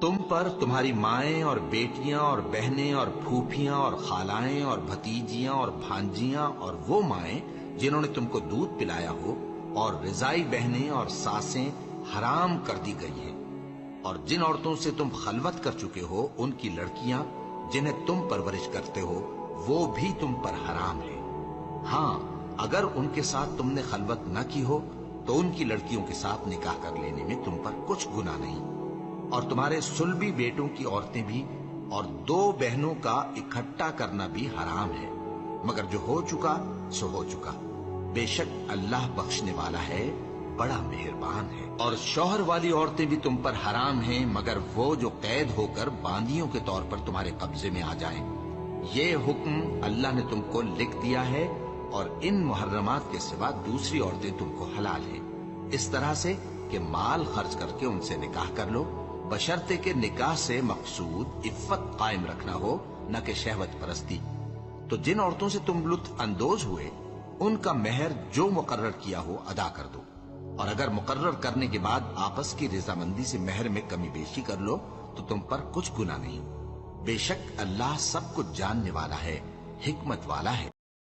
تم پر تمہاری مائیں اور بیٹیاں اور بہنیں اور پھوپھیاں اور خالائیں اور بھتیجیاں اور بھانجیاں اور وہ مائیں جنہوں نے تم کو دودھ پلایا ہو اور رضائی بہنیں اور ساسیں حرام کر دی گئی ہیں، اور جن عورتوں سے تم خلوت کر چکے ہو ان کی لڑکیاں جنہیں تم پرورش کرتے ہو وہ بھی تم پر حرام ہیں۔ ہاں، اگر ان کے ساتھ تم نے خلوت نہ کی ہو تو ان کی لڑکیوں کے ساتھ نکاح کر لینے میں تم پر کچھ گناہ نہیں، اور تمہارے صلبی بیٹوں کی عورتیں بھی اور دو بہنوں کا اکٹھا کرنا بھی حرام ہے، مگر جو ہو چکا سو ہو چکا، بے شک اللہ بخشنے والا ہے، بڑا مہربان ہے۔ اور شوہر والی عورتیں بھی تم پر حرام ہیں مگر وہ جو قید ہو کر باندیوں کے طور پر تمہارے قبضے میں آ جائیں۔ یہ حکم اللہ نے تم کو لکھ دیا ہے، اور ان محرمات کے سوا دوسری عورتیں تم کو حلال ہیں، اس طرح سے کہ مال خرچ کر کے ان سے نکاح کر لو، بشرطے کہ نکاح سے مقصود عفت قائم رکھنا ہو، نہ کہ شہوت پرستی۔ تو جن عورتوں سے تم لطف اندوز ہوئے ان کا مہر جو مقرر کیا ہو ادا کر دو، اور اگر مقرر کرنے کے بعد آپس کی رضامندی سے مہر میں کمی بیشی کر لو تو تم پر کچھ گناہ نہیں، بے شک اللہ سب کچھ جاننے والا ہے، حکمت والا ہے۔